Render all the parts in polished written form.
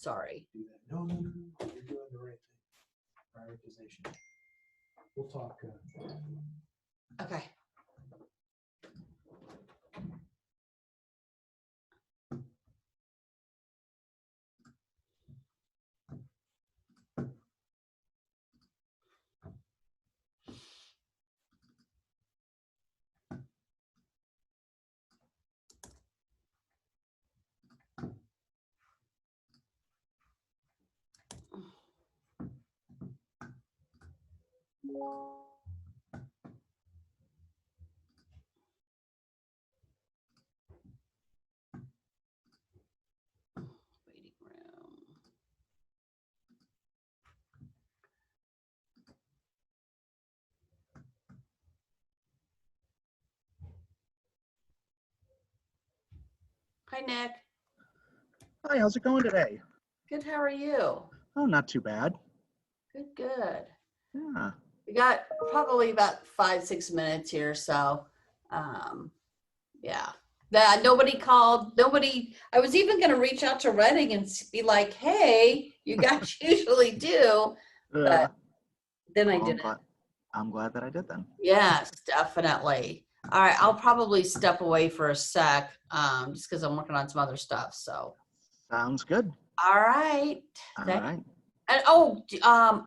Sorry. Do that. No, you're doing the right thing. Prioritization. We'll talk. Okay. Waiting room. Hi, Nick. Hi, how's it going today? Good. How are you? Oh, not too bad. Good. Good. Yeah. We got probably about 5-6 minutes here, so yeah. Nobody called. Nobody. I was even going to reach out to Reading and be like, "Hey, you guys usually do," but then I Well, didn't. I'm glad that I did then. Yes, definitely. All right, I'll probably step away for a sec, just because I'm working on some other stuff. So. Sounds good. All right. All Thank- right. And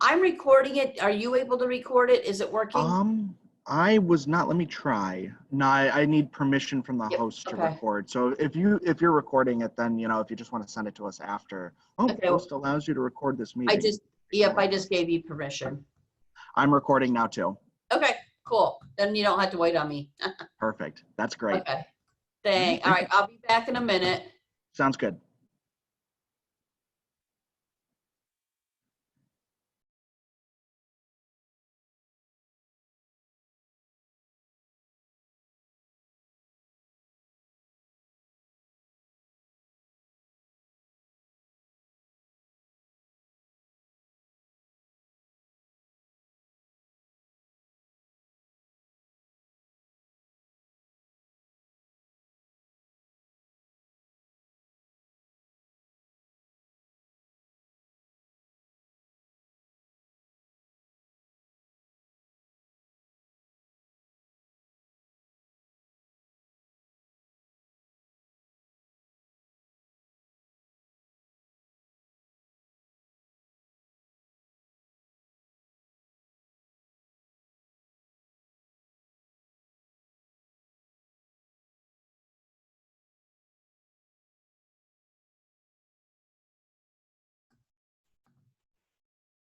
I'm recording it. Are you able to record it? Is it working? I was not. Let me try. No, I need permission from the Yep, host to okay. record. So if you're recording it, then if you just want to send it to us after. Oh, Okay. host allows you to record this meeting. I just gave you permission. I'm recording now too. Okay, cool. Then you don't have to wait on me. Perfect. That's great. Okay. Thanks. All Thank right, I'll be back in a minute. Sounds good.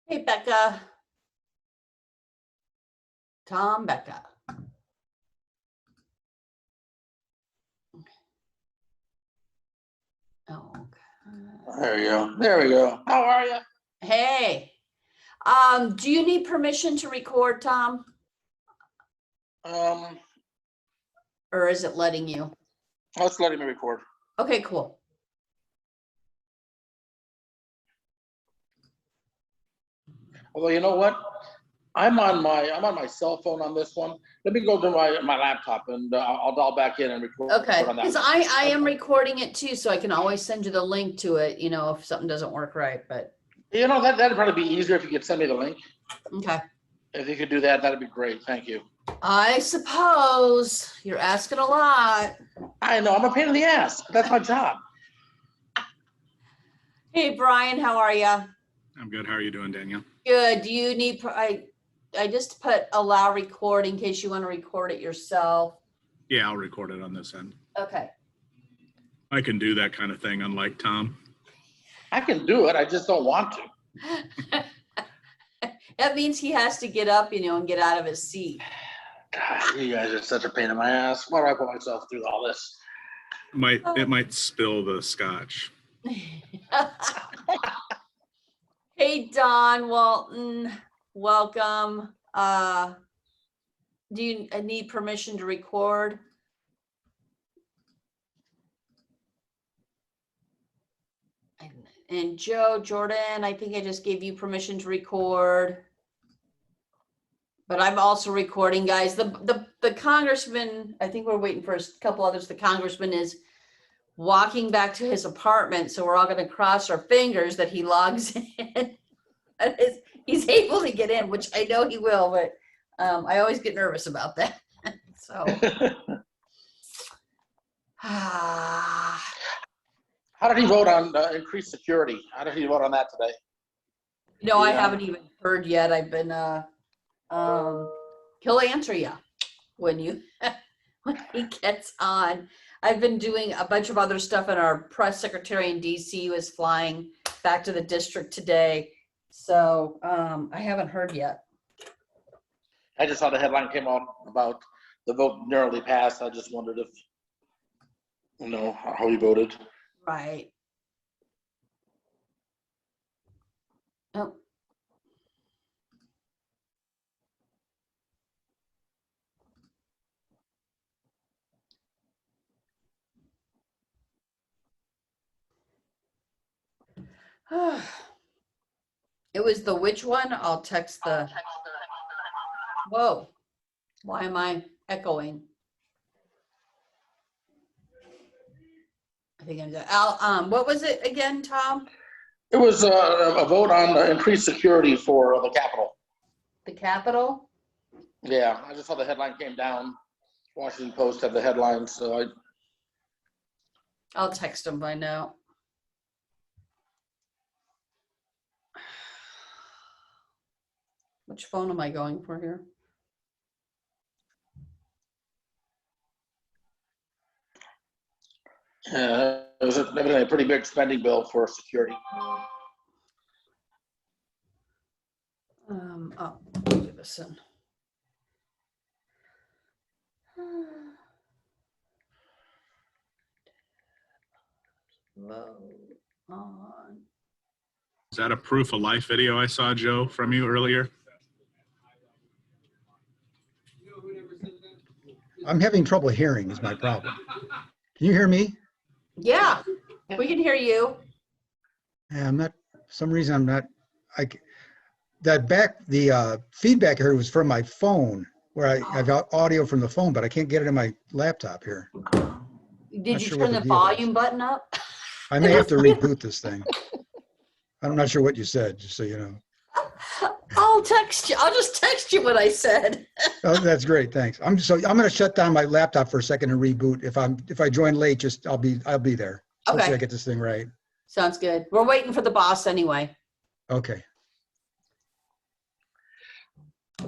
Hey, Becca. Tom, Becca. Oh, okay. There you go. There we go. How are you? Hey. Do you need permission to record, Tom? Or is it letting you? Let's let me record. Okay, cool. Although you know what? I'm on my cell phone on this one. Let me go to my laptop and I'll dial back in and record. Okay, on that because one. I am recording it too, so I can always send you the link to it, if something doesn't work right, but That'd probably be easier if you could send me the link. okay. If you could do that, that'd be great. Thank you. I suppose you're asking a lot. I know I'm a pain in the ass, but that's my job. Hey, Brian, how are you? I'm good. How are you doing, Danielle? Good. Do you need, I just put allow record in case you want to record it yourself. Yeah, I'll record it on this end. Okay. I can do that kind of thing, unlike Tom. I can do it. I just don't want to. That means he has to get up, and get out of his seat. God, you guys are such a pain in my ass. Why do I put myself through all this? It might spill the scotch. Hey, Don Walton, welcome. Do you need permission to record? And Joe Jordan, I think I just gave you permission to record. But I'm also recording, guys. The congressman, I think we're waiting for a couple others. The congressman is walking back to his apartment. So we're all going to cross our fingers that he logs in. And he's able to get in, which I know he will, but I always get nervous about that. So. How did he vote on increased security? How did he vote on that today? No, I Yeah. haven't even heard yet. I've been, he'll answer you when you, when he gets on. I've been doing a bunch of other stuff, and our press secretary in DC was flying back to the district today. So I haven't heard yet. I just saw the headline came out about the vote narrowly passed. I just wondered if, how he voted. Right. Oh. It was the which one? I'll text the. Whoa. Why am I echoing? I think I'm done. What was it again, Tom? It was a vote on increased security for the Capitol. The Capitol? Yeah, I just saw the headline came down. Washington Post had the headline, so I'll text him by now. Which phone am I going for here? it was evidently a pretty big spending bill for security. Oh, I'll do this in. Load on. Is that a proof of life video I saw, Joe, from you earlier? I'm having trouble hearing is my problem. Can you hear me? Yeah, we can hear you. Yeah, I'm not, for some reason I'm not, the feedback I heard was from my phone where I got audio from the phone, but I can't get it in my laptop here. Did Not you sure turn what the the deal volume is. button up? I may have to reboot this thing. I'm not sure what you said, just so you know. I'll text you. I'll just text you what I said. Oh, that's great, thanks. I'm going to shut down my laptop for a second and reboot. If I join late, just I'll be there. Hopefully Okay. I get this thing right. Sounds good. We're waiting for the boss anyway. Okay.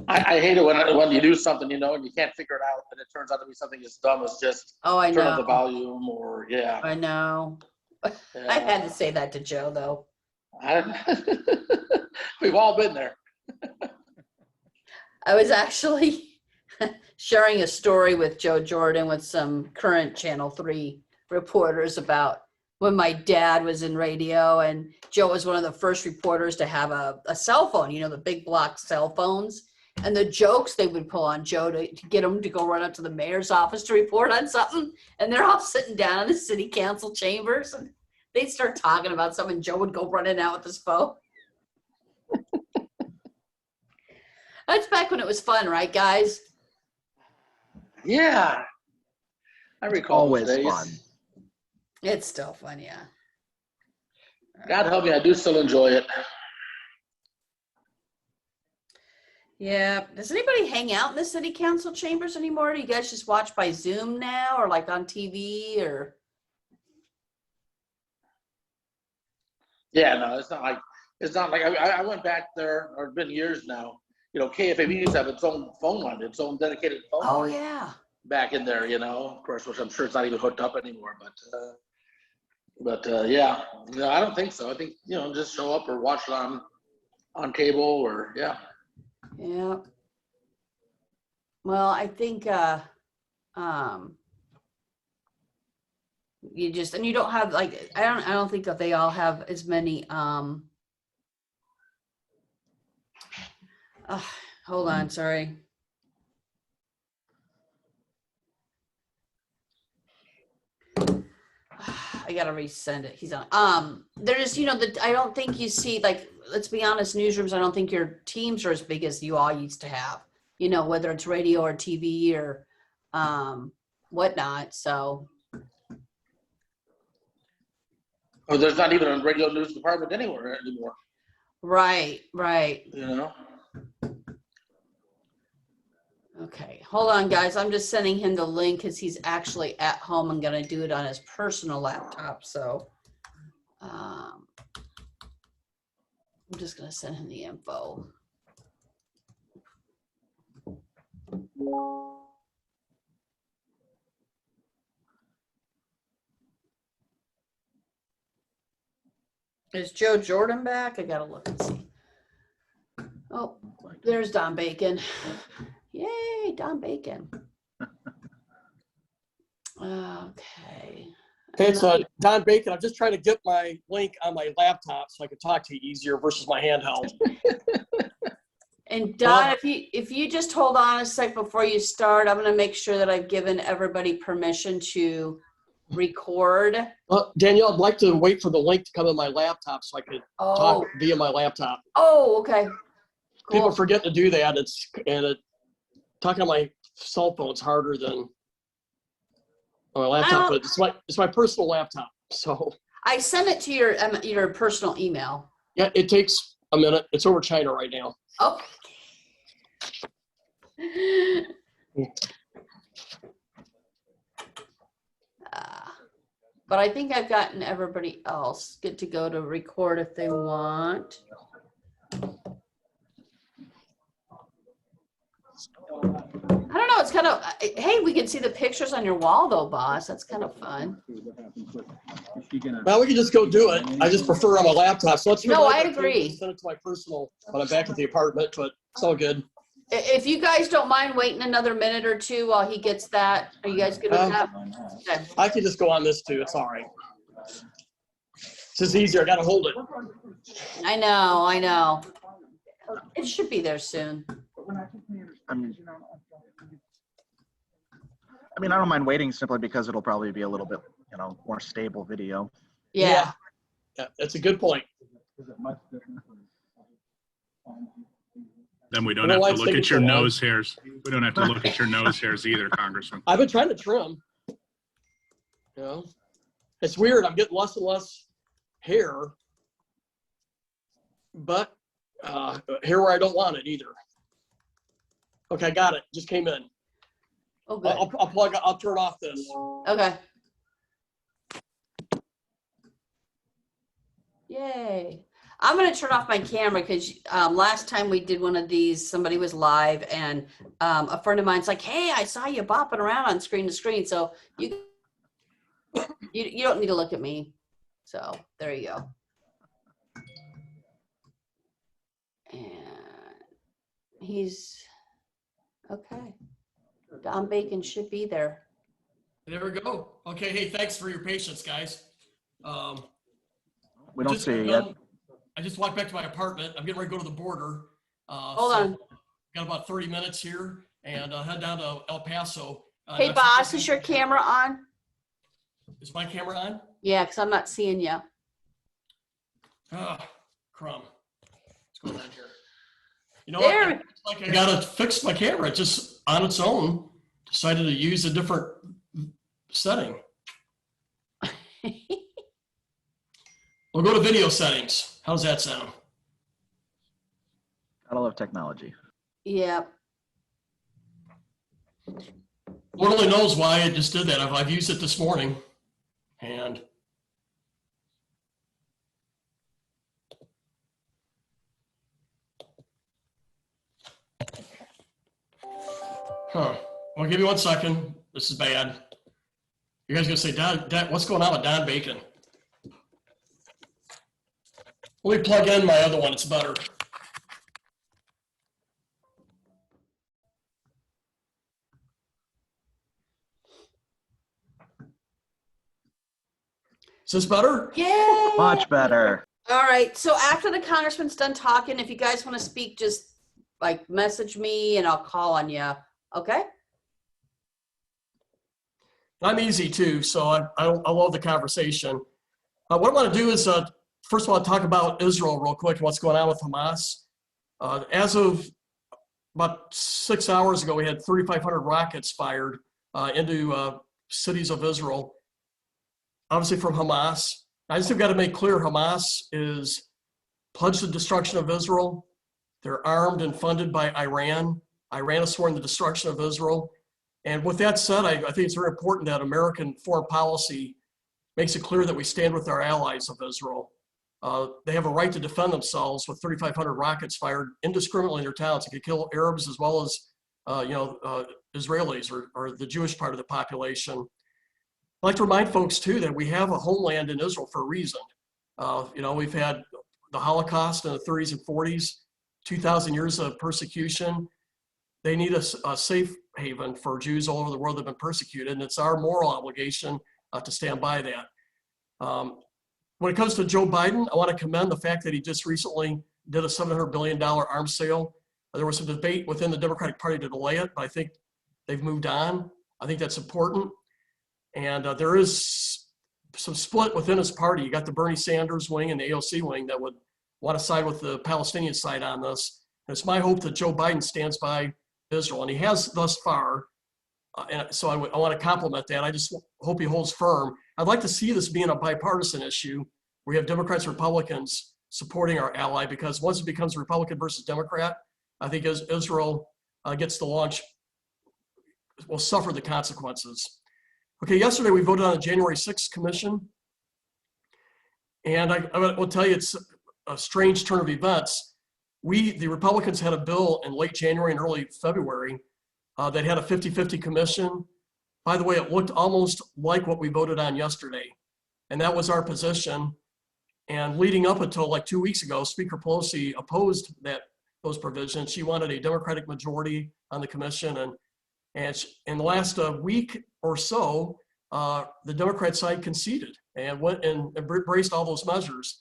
I hate it when you do something, and you can't figure it out, and it turns out to be something as dumb as just Oh, I turn up the know. volume or I know. I yeah. had to say that to Joe, though. We've all been there. I was actually sharing a story with Joe Jordan with some current Channel 3 reporters about when my dad was in radio, and Joe was one of the first reporters to have a cell phone, the big block cell phones, and the jokes they would pull on Joe to get him to go run up to the mayor's office to report on something. And they're all sitting down in the city council chambers, and they'd start talking about something, and Joe would go running out with his phone. That's back when it was fun, right, guys? Yeah. I recall Always those days. fun. It's still fun, yeah. God help me, I do still enjoy it. Yeah. Does anybody hang out in the city council chambers anymore? Do you guys just watch by Zoom now, or like on TV, or? Yeah, no, it's not like I went back there, or it's been years now. KFAB used to have its own phone line, its own dedicated phone Oh, line yeah. back in there, of course, which I'm sure it's not even hooked up anymore, but yeah, no, I don't think so. I think, just show up or watch it on cable or, yeah. Yeah. Well, I think you don't have like I don't think that they all have as many hold on, sorry. I gotta resend it. He's on. There's, I don't think you see, like, let's be honest, newsrooms, I don't think your teams are as big as you all used to have, whether it's radio or TV or whatnot. So Or there's not even a radio news department anywhere anymore, Right. you know? Okay, hold on, guys. I'm just sending him the link because he's actually at home and gonna do it on his personal laptop. So I'm just gonna send him the info. Is Joe Jordan back? I gotta look and see. Oh, there's Don Bacon. Yay, Don Bacon. Okay. Hey, it's Don Bacon. I'm just trying to get my link on my laptop so I can talk to you easier versus my handheld. And Don, if you just hold on a sec before you start, I'm gonna make sure that I've given everybody permission to record. Well, Danielle, I'd like to wait for the link to come in my laptop so I could talk via my laptop. Oh, okay. People Cool. forget to do that. Talking on my cell phone is harder than on my laptop, but it's my personal laptop. So I sent it to your personal email. yeah, it takes a minute. It's over China right now. Okay. But I think I've gotten everybody else good to go to record if they want. I don't know. It's kind of, hey, we can see the pictures on your wall though, boss. That's kind of fun. Well, we can just go do it. I just prefer on my laptop. So let's No, I agree. send it to my personal when I'm back at the apartment, but it's all good. If you guys don't mind waiting another minute or two while he gets that, are you guys good with that? Okay. I can just go on this too. It's all right. It's just easier. I got to hold it. I know. It should be there soon. I mean, I don't mind waiting simply because it'll probably be a little bit, more stable video. Yeah. Yeah, that's a good point. Then we don't Well, have why to look take at it your so long? nose hairs. We don't have to look at your nose hairs either, Congressman. I've been trying to trim. It's weird. I'm getting less and less hair, but hair where I don't want it either. Okay, I got it. Just came in. Oh, good. I'll turn off this. Okay. Yay. I'm going to turn off my camera because last time we did one of these, somebody was live and a friend of mine's like, hey, I saw you bopping around on screen to screen. So you don't need to look at me. So there you go. And he's okay. Don Bacon should be there. There we go. Okay. Hey, thanks for your patience, guys. We don't see it yet. I just walked back to my apartment. I'm getting ready to go to the border. Hold on. Got about 30 minutes here and head down to El Paso. Hey, boss, is your camera on? Is my camera on? Yeah, because I'm not seeing you. Ah, crumb. What's going on here? You know There. what? It's like I gotta fix my camera. It just on its own decided to use a different setting. We'll go to video settings. How's that sound? I love technology. Yeah. Lord only knows why I just did that. I've used it this morning, and I'll give you 1 second. This is bad. You guys gonna say, Don, what's going on with Don Bacon? Let me plug in my other one. It's better. Is this better? Yay! Much better. All right. So after the congressman's done talking, if you guys want to speak, just like message me and I'll call on you. Okay? I'm easy too, so I love the conversation. What I want to do is, first of all, talk about Israel real quick, what's going on with Hamas. As of about 6 hours ago, we had 3,500 rockets fired into cities of Israel, obviously from Hamas. I just have got to make clear Hamas is pledged the destruction of Israel. They're armed and funded by Iran. Iran has sworn the destruction of Israel. And with that said, I think it's very important that American foreign policy makes it clear that we stand with our allies of Israel. They have a right to defend themselves with 3,500 rockets fired indiscriminately in their towns. It could kill Arabs as well as Israelis or the Jewish part of the population. I'd like to remind folks too that we have a homeland in Israel for a reason. We've had the Holocaust in the 30s and 40s, 2,000 years of persecution. They need a safe haven for Jews all over the world that have been persecuted, and it's our moral obligation to stand by that. When it comes to Joe Biden, I want to commend the fact that he just recently did a $700 billion arms sale. There was some debate within the Democratic Party to delay it, but I think they've moved on. I think that's important. And there is some split within his party. You got the Bernie Sanders wing and the AOC wing that would want to side with the Palestinian side on this. And it's my hope that Joe Biden stands by Israel, and he has thus far. And so I want to compliment that. I just hope he holds firm. I'd like to see this being a bipartisan issue where you have Democrats and Republicans supporting our ally, because once it becomes Republican versus Democrat, I think as Israel gets to launch, will suffer the consequences. Okay, yesterday we voted on the January 6th commission. And I will tell you, it's a strange turn of events. The Republicans had a bill in late January and early February that had a 50-50 commission. By the way, it looked almost like what we voted on yesterday. And that was our position. And leading up until like 2 weeks ago, Speaker Pelosi opposed those provisions. She wanted a Democratic majority on the commission. And in the last week or so, the Democrat side conceded and went and embraced all those measures.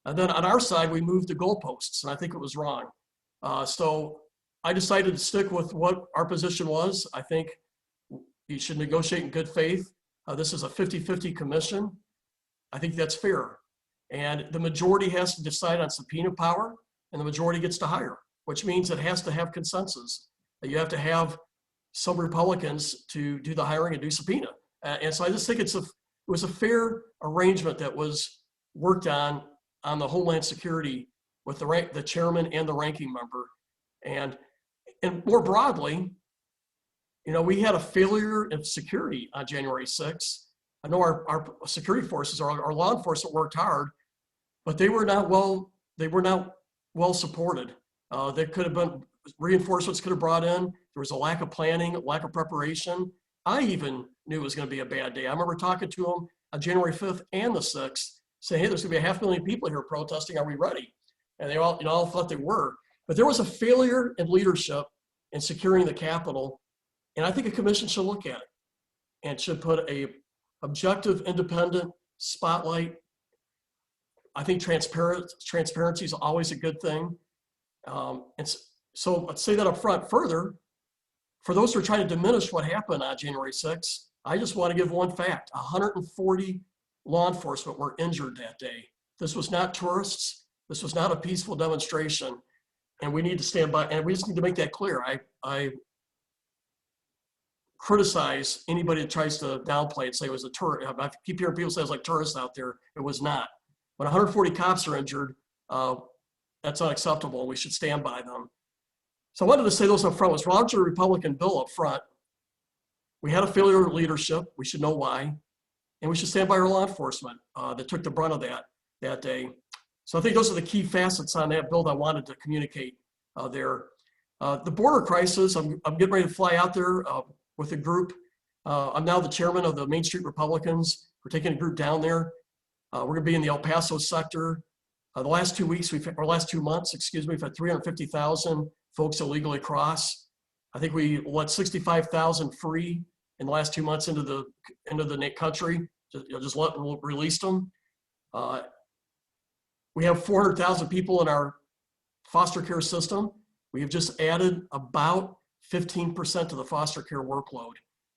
And then on our side, we moved the goalposts, and I think it was wrong. So I decided to stick with what our position was. I think you should negotiate in good faith. This is a 50-50 commission. I think that's fair. And the majority has to decide on subpoena power, and the majority gets to hire, which means it has to have consensus. You have to have some Republicans to do the hiring and do subpoena. And so I just think it was a fair arrangement that was worked on the Homeland Security with the chairman and the ranking member. And more broadly, we had a failure of security on January 6th. I know our security forces, our law enforcement worked hard, but they were not well supported. There could have been reinforcements could have brought in. There was a lack of planning, lack of preparation. I even knew it was going to be a bad day. I remember talking to them on January 5th and the 6th, saying, hey, there's going to be 500,000 people here protesting. Are we ready? And they all thought they were. But there was a failure in leadership in securing the Capitol. And I think a commission should look at it and should put a objective, independent spotlight. I think transparency is always a good thing. And so let's say that up front. Further, for those who are trying to diminish what happened on January 6th, I just want to give one fact. 140 law enforcement were injured that day. This was not tourists. This was not a peaceful demonstration. And we need to stand by, and we just need to make that clear. I criticize anybody that tries to downplay and say it was a tourist. I keep hearing people say it was like tourists out there. It was not. When 140 cops are injured, that's unacceptable. We should stand by them. So I wanted to say those up front. Was largely a Republican bill up front. We had a failure of leadership. We should know why. And we should stand by our law enforcement that took the brunt of that day. So I think those are the key facets on that bill that I wanted to communicate there. The border crisis, I'm getting ready to fly out there with a group. I'm now the chairman of the Main Street Republicans. We're taking a group down there. We're going to be in the El Paso sector. The last 2 months, we've had 350,000 folks illegally cross. I think we let 65,000 free in the last 2 months into the country. We'll release them. We have 400,000 people in our foster care system. We have just added about 15% to the foster care workload.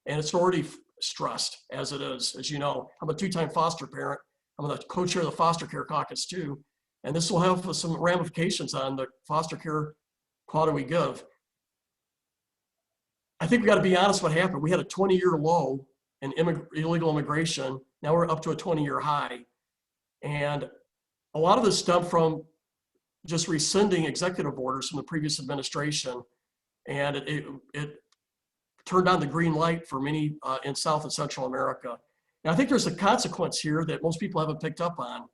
And it's already stressed as it is. As you know, I'm a 2-time foster parent. I'm the co-chair of the foster care caucus too. And this will have some ramifications on the foster care quality we give. I think we got to be honest what happened. We had a 20-year low in illegal immigration. Now we're up to a 20-year high. And a lot of this stemmed from just rescinding executive orders from the previous administration. And it turned on the green light for many in South and Central America. And I think there's a consequence here that most people haven't picked up on.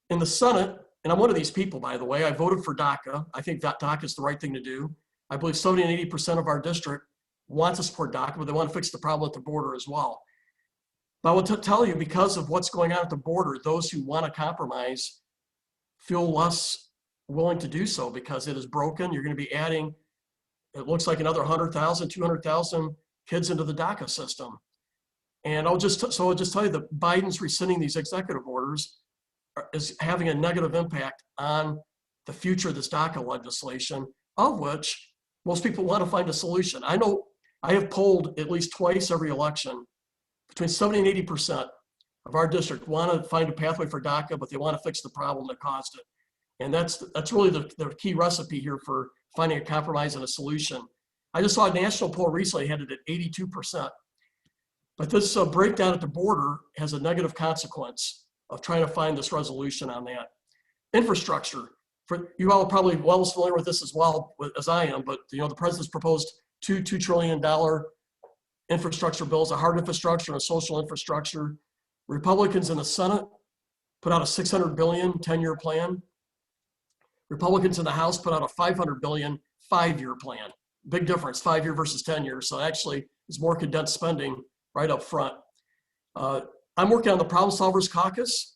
In the Senate, and I'm one of these people, by the way, I voted for DACA. I think that DACA is the right thing to do. I believe 70 and 80% of our district want to support DACA, but they want to fix the problem at the border as well. But I will tell you, because of what's going on at the border, those who want to compromise feel less willing to do so because it is broken. You're going to be adding, it looks like another 100,000, 200,000 kids into the DACA system. And I'll just tell you that Biden's rescinding these executive orders is having a negative impact on the future of this DACA legislation, of which most people want to find a solution. I know I have polled at least twice every election. Between 70 and 80% of our district want to find a pathway for DACA, but they want to fix the problem that caused it. And that's really the key recipe here for finding a compromise and a solution. I just saw a national poll recently had it at 82%. But this breakdown at the border has a negative consequence of trying to find this resolution on that. Infrastructure, for you all are probably well as familiar with this as well as I am, but the president's proposed $2 trillion infrastructure bills, a hard infrastructure and a social infrastructure. Republicans in the Senate put out a $600 billion 10-year plan. Republicans in the House put out a $500 billion 5-year plan. Big difference, 5-year versus 10 years. So actually it's more condensed spending right up front. I'm working on the Problem Solvers Caucus,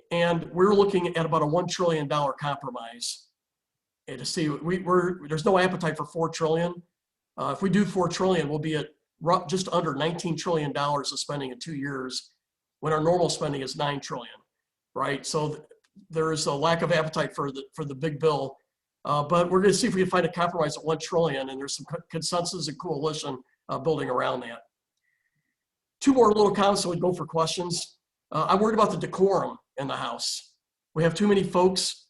and we're looking at about a $1 trillion compromise. And to see, there's no appetite for $4 trillion. If we do $4 trillion, we'll be at just under $19 trillion of spending in 2 years, when our normal spending is $9 trillion, right? So there is a lack of appetite for the big bill, but we're going to see if we can find a compromise at $1 trillion, and there's some consensus and coalition building around that. 2 more little comments, so we go for questions. I'm worried about the decorum in the House. We have too many folks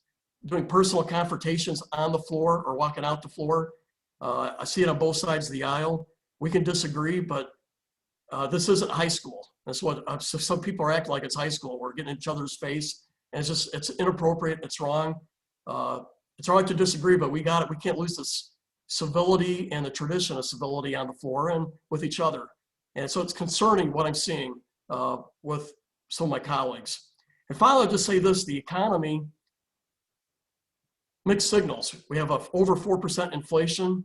doing personal confrontations on the floor or walking out the floor. I see it on both sides of the aisle. We can disagree, but this isn't high school. That's what some people are acting like it's high school. We're getting in each other's face, and it's inappropriate. It's wrong. It's all right to disagree, but we can't lose this civility and the tradition of civility on the floor and with each other. And so it's concerning what I'm seeing with some of my colleagues. And finally, I'll just say this: the economy, mixed signals. We have over 4% inflation,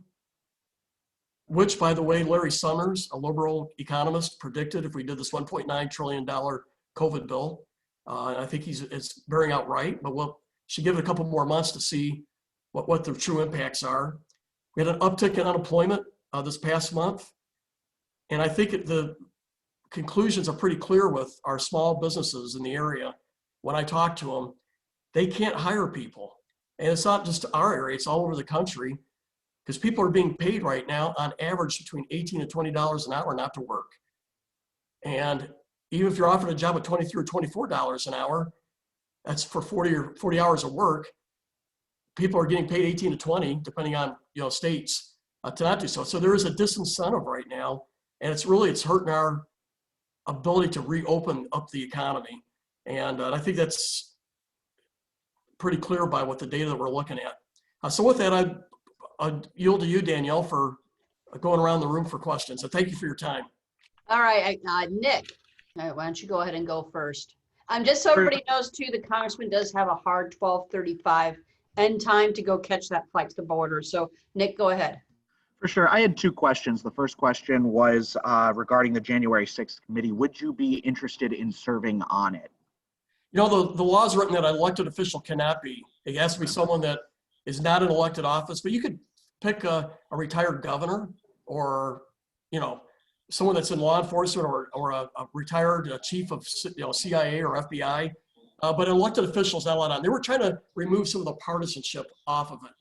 which, by the way, Larry Summers, a liberal economist, predicted if we did this $1.9 trillion COVID bill. And I think it's bearing out right, but we'll should give it a couple more months to see what the true impacts are. We had an uptick in unemployment this past month. And I think the conclusions are pretty clear with our small businesses in the area. When I talk to them, they can't hire people. And it's not just our area, it's all over the country, because people are being paid right now on average between $18 and $20 an hour not to work. And even if you're offered a job at $23 or $24 an hour, that's for 40 hours of work. People are getting paid 18 to 20, depending on states, to not do so. So there is a disincentive right now, and it's hurting our ability to reopen up the economy. And I think that's pretty clear by what the data that we're looking at. So with that, I'd yield to you, Danielle, for going around the room for questions. So thank you for your time. All right, Nick, all right, why don't you go ahead and go first? Just so everybody knows too, the Congressman does have a hard 12:35 end time to go catch that flight to the border. So Nick, go ahead. For sure. I had 2 questions. The first question was regarding the January 6th committee. Would you be interested in serving on it? The law is written that an elected official cannot be. It has to be someone that is not in elected office, but you could pick a retired governor or, someone that's in law enforcement or a retired chief of CIA or FBI. But an elected official is not allowed on. They were trying to remove some of the partisanship off of it.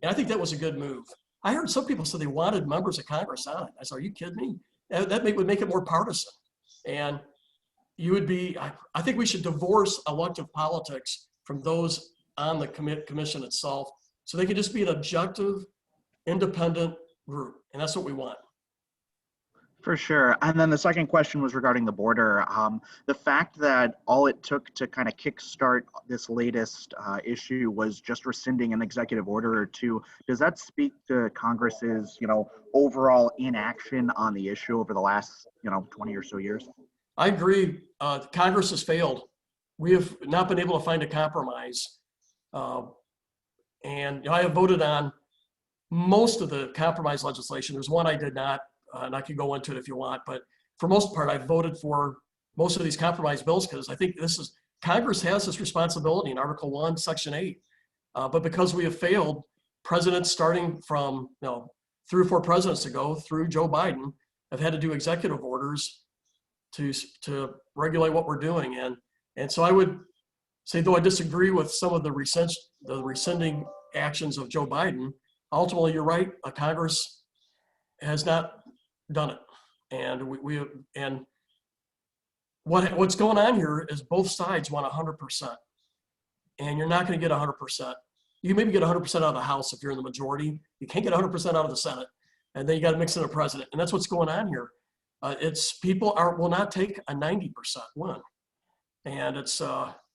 And I think that was a good move. I heard some people say they wanted members of Congress on it. I said, are you kidding me? That would make it more partisan. And I think we should divorce elective politics from those on the commission itself, so they can just be an objective, independent group. And that's what we want. For sure. And then the second question was regarding the border. The fact that all it took to kind of kickstart this latest issue was just rescinding an executive order or two, does that speak to Congress's, overall inaction on the issue over the last, 20 or so years? I agree. Congress has failed. We have not been able to find a compromise. And I have voted on most of the compromise legislation. There's one I did not, and I can go into it if you want, but for most part, I've voted for most of these compromise bills because I think Congress has this responsibility in Article 1, Section 8. But because we have failed, presidents starting from 3 or 4 presidents ago through Joe Biden have had to do executive orders to regulate what we're doing. And so I would say, though I disagree with some of the rescinding actions of Joe Biden, ultimately you're right, Congress has not done it. And what's going on here is both sides want 100%. And you're not going to get 100%. You maybe get 100% out of the House if you're in the majority. You can't get 100% out of the Senate. And then you got to mix in a president. And that's what's going on here. People will not take a 90% win. And it's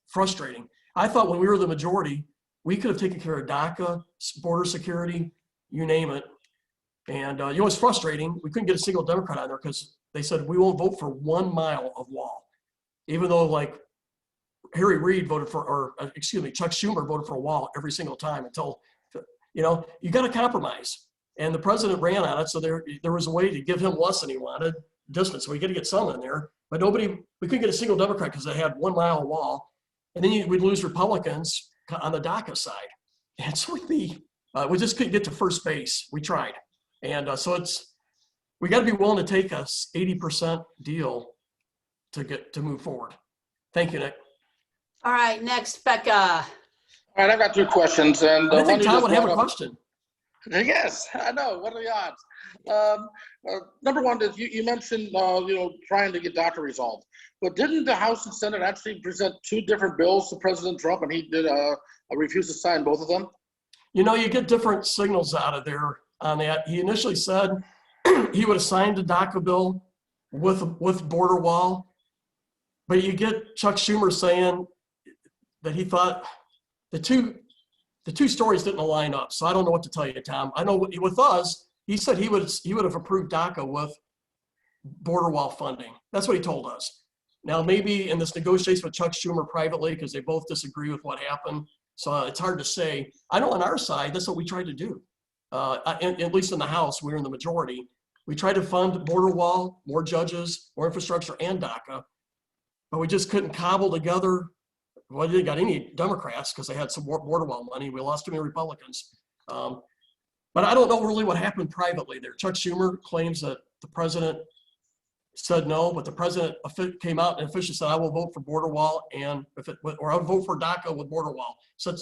frustrating. I thought when we were the majority, we could have taken care of DACA, border security, you name it. And it's frustrating. We couldn't get a single Democrat on there because they said we won't vote for 1 mile of wall, even though Harry Reid voted for, Chuck Schumer voted for a wall every single time until, you got to compromise. And the president ran on it, so there was a way to give him less than he wanted, distance. So we got to get some in there, but we couldn't get a single Democrat because they had 1 mile wall, and then we'd lose Republicans on the DACA side. And so we just couldn't get to first base. We tried. And so we got to be willing to take a 80% deal to move forward. Thank you, Nick. All right, next, Becca. All right, I've got 2 questions. And I one think you Tom just would have a brought up- question. Yes, I know. What are the odds? Number one is you mentioned, trying to get DACA resolved. But didn't the House and Senate actually present 2 different bills to President Trump, and he did refuse to sign both of them? You get different signals out of there on that. He initially said he would have signed the DACA bill with border wall, but you get Chuck Schumer saying that he thought the two stories didn't line up. So I don't know what to tell you, Tom. I know with us, he said he would have approved DACA with border wall funding. That's what he told us. Now, maybe in this negotiation with Chuck Schumer privately, because they both disagree with what happened. So it's hard to say. I know on our side, that's what we tried to do. At least in the House, we were in the majority. We tried to fund border wall, more judges, more infrastructure, and DACA, but we just couldn't cobble together. Well, they didn't got any Democrats because they had some border wall money. We lost too many Republicans. But I don't know really what happened privately there. Chuck Schumer claims that the president said no, but the president came out and officially said, I will vote for border wall or I'll vote for DACA with border wall. So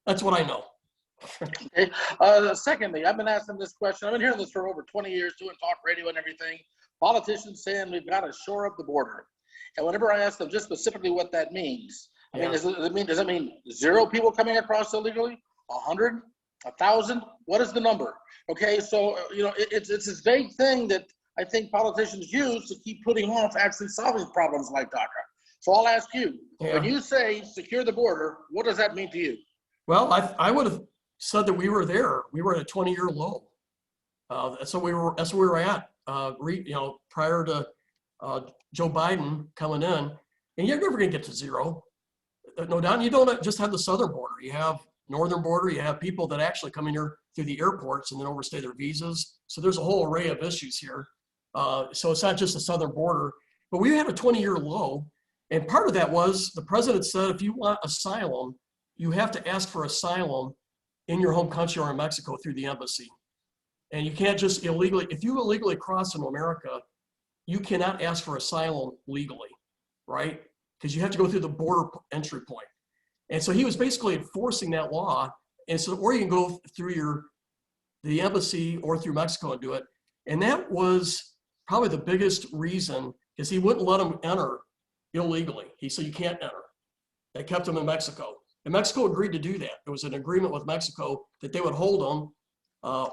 that's what I know. Okay. Secondly, I've been asking this question. I've been hearing this for over 20 years, doing talk radio and everything. Politicians saying we've got to shore up the border. And whenever I ask them just specifically what that means, does that mean 0 people coming across illegally? 100? 1,000? What is the number? Okay, so it's this vague thing that I think politicians use to keep putting off actually solving problems like DACA. So I'll ask you, when you say secure the border, what does that mean to you? Well, I would have said that we were there. We were at a 20-year low. That's where we were at. Prior to Joe Biden coming in, and you're never going to get to 0. No doubt. You don't just have the southern border. You have northern border. You have people that actually come in here through the airports and then overstay their visas. So there's a whole array of issues here. So it's not just the southern border, but we had a 20-year low. And part of that was the president said, if you want asylum, you have to ask for asylum in your home country or in Mexico through the embassy. And you can't just if you illegally cross into America, you cannot ask for asylum legally, right? Because you have to go through the border entry point. And so he was basically enforcing that law. And so, or you can go through the embassy or through Mexico and do it. And that was probably the biggest reason, because he wouldn't let them enter illegally. He said, you can't enter. They kept them in Mexico. And Mexico agreed to do that. There was an agreement with Mexico that they would hold them,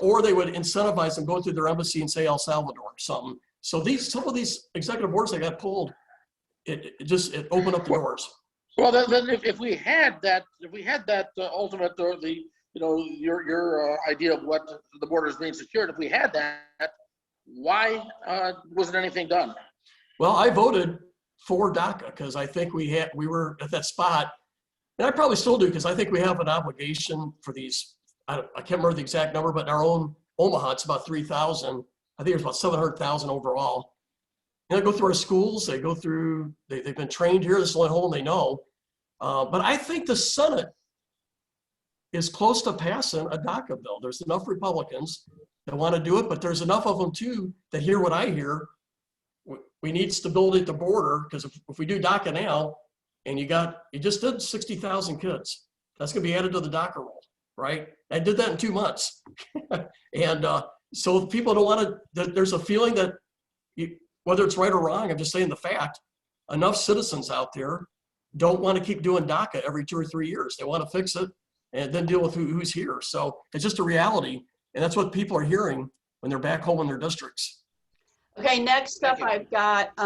or they would incentivize them going through their embassy and say El Salvador or something. So some of these executive orders that got pulled, it opened up the doors. Well, then if we had that, ultimate, or your idea of what the border is being secured, if we had that, why wasn't anything done? Well, I voted for DACA because I think we were at that spot, and I probably still do, because I think we have an obligation for these. I can't remember the exact number, but in our own Omaha, it's about 3,000. I think it's about 700,000 overall. And they go through our schools. They go through. They've been trained here. This is the only hole they know. But I think the Senate is close to passing a DACA bill. There's enough Republicans that want to do it, but there's enough of them too that hear what I hear. We need stability at the border, because if we do DACA now, and you just did 60,000 kids, that's going to be added to the DACA roll, right? I did that in 2 months. And so people don't want to, there's a feeling that whether it's right or wrong, I'm just saying the fact, enough citizens out there don't want to keep doing DACA every 2 or 3 years. They want to fix it and then deal with who's here. So it's just a reality. And that's what people are hearing when they're back home in their districts. Okay, next up I've got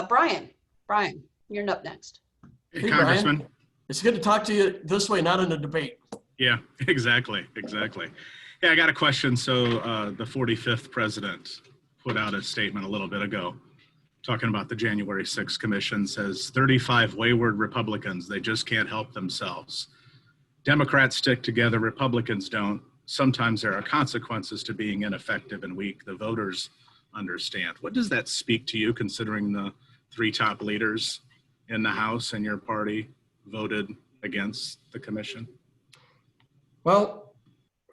Brian. Brian, you're up next. Hey, Hey, Congressman. Brian. It's good to talk to you this way, not in a debate. Yeah, exactly. Yeah, I got a question. So the 45th president put out a statement a little bit ago talking about the January 6th commission, says 35 wayward Republicans, they just can't help themselves. Democrats stick together, Republicans don't. Sometimes there are consequences to being ineffective and weak. The voters understand. What does that speak to you, considering the 3 top leaders in the House and your party voted against the commission? Well,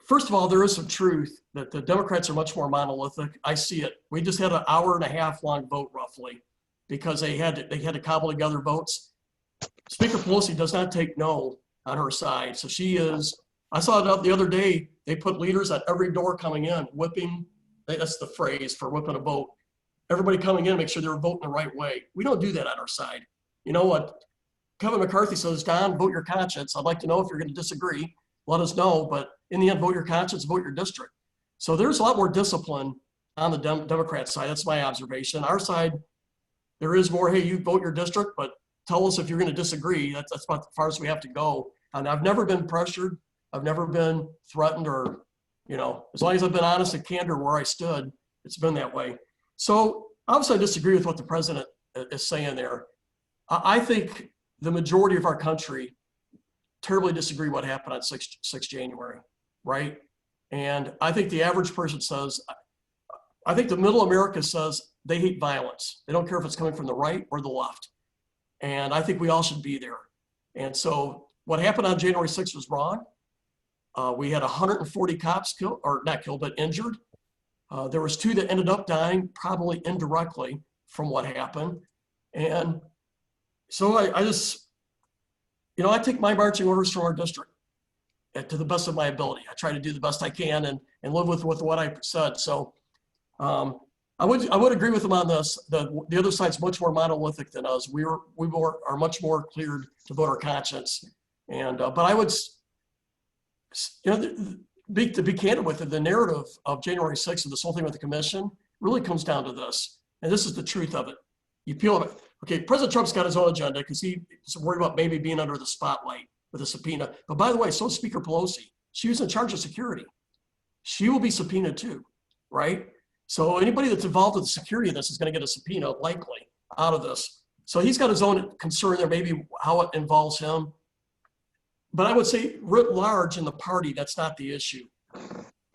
first of all, there is some truth that the Democrats are much more monolithic. I see it. We just had an hour-and-a-half long vote roughly because they had to cobble together votes. Speaker Pelosi does not take no on her side. So she is, I saw it the other day, they put leaders at every door coming in, whipping, that's the phrase for whipping a vote. Everybody coming in, make sure they're voting the right way. We don't do that on our side. You know what? Kevin McCarthy says, Don, vote your conscience. I'd like to know if you're going to disagree. Let us know. But in the end, vote your conscience, vote your district. So there's a lot more discipline on the Democrat side. That's my observation. Our side, there is more, hey, you vote your district, but tell us if you're going to disagree. That's about as far as we have to go. And I've never been pressured. I've never been threatened, or, as long as I've been honest and candor where I stood, it's been that way. So obviously I disagree with what the president is saying there. I think the majority of our country terribly disagree what happened on 6 January, right? And I think the average person says, I think the middle America says they hate violence. They don't care if it's coming from the right or the left. And I think we all should be there. And so what happened on January 6th was wrong. We had 140 cops killed, or not killed, but injured. There was 2 that ended up dying, probably indirectly from what happened. And so I just, I take my marching orders from our district to the best of my ability. I try to do the best I can and live with what I said. So I would agree with them on this. The other side's much more monolithic than us. We are much more cleared to vote our conscience. And but I would, to be candid with it, the narrative of January 6th and this whole thing with the commission really comes down to this. And this is the truth of it. You peel it. Okay, President Trump's got his own agenda because he's worried about maybe being under the spotlight with a subpoena. But by the way, so is Speaker Pelosi. She was in charge of security. She will be subpoenaed too, right? So anybody that's involved with the security of this is going to get a subpoena likely out of this. So he's got his own concern there, maybe how it involves him. But I would say writ large in the party, that's not the issue.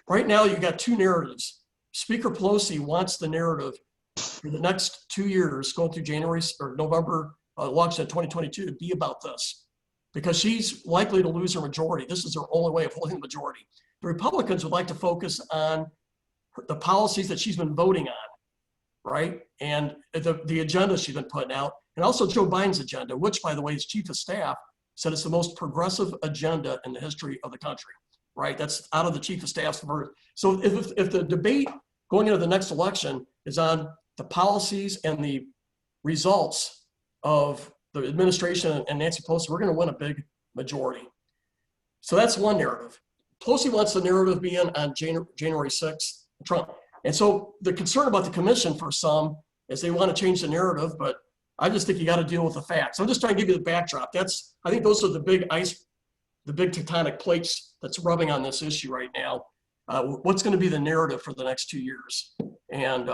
Right now, you've got 2 narratives. Speaker Pelosi wants the narrative for the next 2 years, going through January or November, election of 2022, to be about this, because she's likely to lose her majority. This is her only way of holding the majority. The Republicans would like to focus on the policies that she's been voting on, right? And the agenda she's been putting out, and also Joe Biden's agenda, which, by the way, his chief of staff said it's the most progressive agenda in the history of the country, right? That's out of the chief of staff's word. So if the debate going into the next election is on the policies and the results of the administration and Nancy Pelosi, we're going to win a big majority. So that's one narrative. Pelosi wants the narrative being on January 6th. Trump. And so the concern about the commission for some is they want to change the narrative, but I just think you got to deal with the facts. I'm just trying to give you the backdrop. I think those are the big tectonic plates that's rubbing on this issue right now. What's going to be the narrative for the next 2 years? And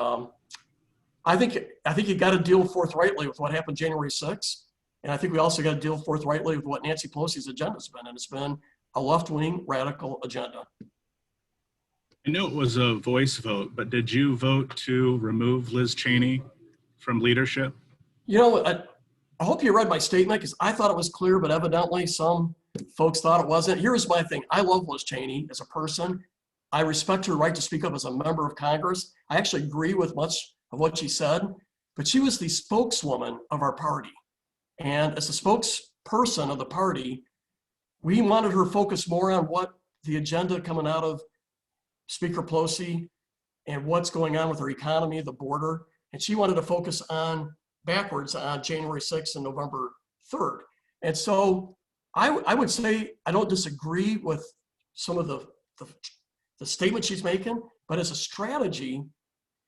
I think you got to deal forthrightly with what happened January 6th. And I think we also got to deal forthrightly with what Nancy Pelosi's agenda has been. And it's been a left-wing radical agenda. I know it was a voice vote, but did you vote to remove Liz Cheney from leadership? You know, I hope you read my statement because I thought it was clear, but evidently some folks thought it wasn't. Here's my thing. I love Liz Cheney as a person. I respect her right to speak up as a member of Congress. I actually agree with much of what she said, but she was the spokeswoman of our party. And as a spokesperson of the party, we wanted her focus more on what the agenda coming out of Speaker Pelosi and what's going on with our economy, the border. And she wanted to focus backwards on January 6th and November 3rd. And so I would say I don't disagree with some of the statements she's making, but as a strategy,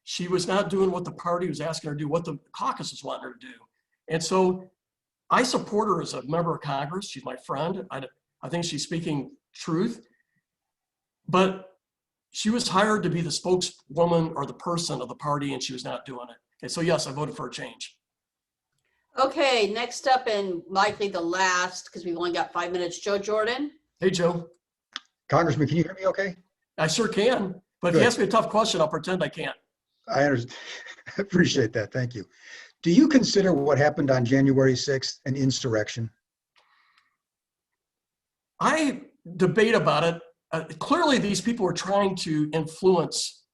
she was not doing what the party was asking her to do, what the caucus was wanting her to do. And so I support her as a member of Congress. She's my friend. I think she's speaking truth, but she was hired to be the spokeswoman or the person of the party, and she was not doing it. And so, yes, I voted for a change. Okay, next up and likely the last, because we've only got 5 minutes, Joe Jordan. Hey, Joe. Congressman, can you hear me okay? I sure can, but Good. if you ask me a tough question, I'll pretend I can't. I understand. I appreciate that. Thank you. Do you consider what happened on January 6th an insurrection? I debate about it. Clearly, these people were trying to influence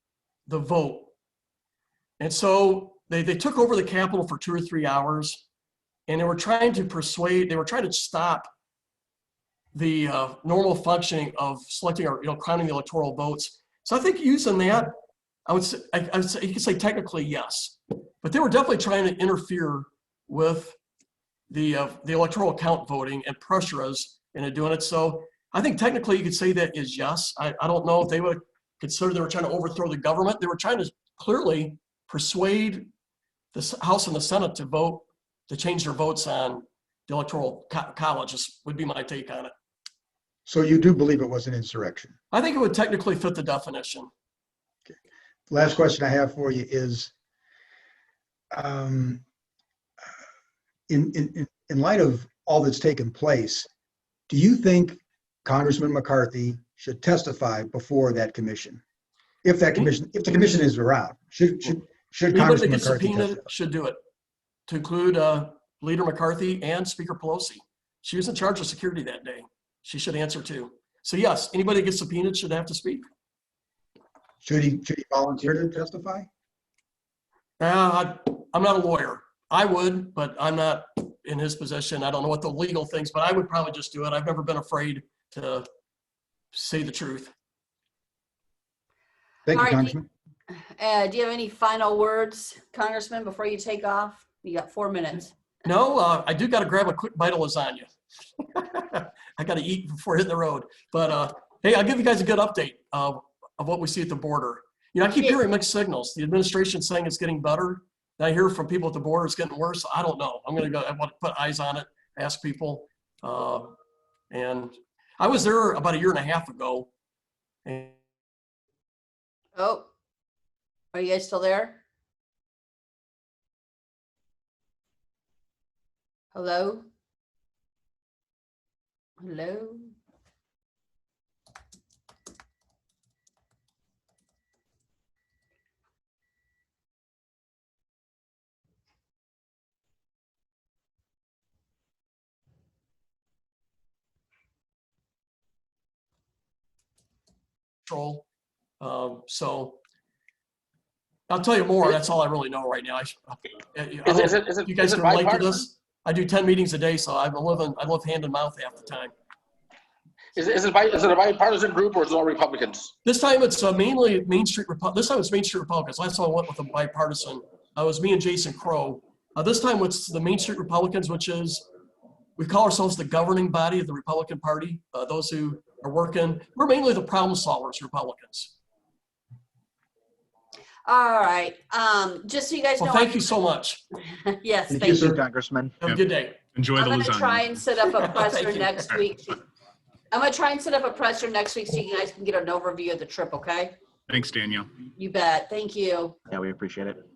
the vote. And so they took over the Capitol for 2 or 3 hours, and they were trying to stop the normal functioning of selecting or counting the electoral votes. So I think using that, I would say you could say technically yes, but they were definitely trying to interfere with the electoral count voting and pressure us into doing it. So I think technically you could say that is yes. I don't know if they would consider they were trying to overthrow the government. They were trying to clearly persuade the House and the Senate to change their votes on the electoral college. Would be my take on it. So you do believe it was an insurrection? I think it would technically fit the definition. Okay. Last question I have for you is, in light of all that's taken place, do you think Congressman McCarthy should testify before that commission? If the commission is around, should Congressman McCarthy testify? Should do it, to include Leader McCarthy and Speaker Pelosi. She was in charge of security that day. She should answer too. So yes, anybody that gets subpoenaed should have to speak. Should he volunteer to testify? I'm not a lawyer. I would, but I'm not in his position. I don't know what the legal things, but I would probably just do it. I've never been afraid to say the truth. Thank All you, right, Congressman. Do you have any final words, Congressman, before you take off? You got 4 minutes. No, I do got to grab a quick bite of lasagna. I got to eat before hitting the road. But hey, I'll give you guys a good update of what we see at the border. I keep hearing mixed signals. The administration's saying it's getting better. And I hear from people at the border it's getting worse. I don't know. I'm going to go. I want to put eyes on it, ask people. And I was there about 1.5 years ago. And Oh, are you guys still there? Hello? Hello? control. So I'll tell you more. That's all I really know right now. You guys can relate to this. I do 10 meetings a day, so I live hand in mouth half the time. Is it a bipartisan group or is it all Republicans? This time it's mainly Main Street Republicans. This time it's Main Street Republicans. Last time I went with a bipartisan. It was me and Jason Crow. This time it's the Main Street Republicans, which is, we call ourselves the governing body of the Republican Party. Those who are working, we're mainly the problem solvers, Republicans. All right. Just so you guys know. Well, thank you so much. Yes, Thank thank you, you. sir. Congressman. Have a Yep. good day. Enjoy I'm the gonna try lasagna. and set up a Thank presser you. next week. I'm gonna try and set up a presser next week so you guys can get an overview of the trip, okay? Thanks, Danielle. You bet. Thank you. Yeah, we appreciate it.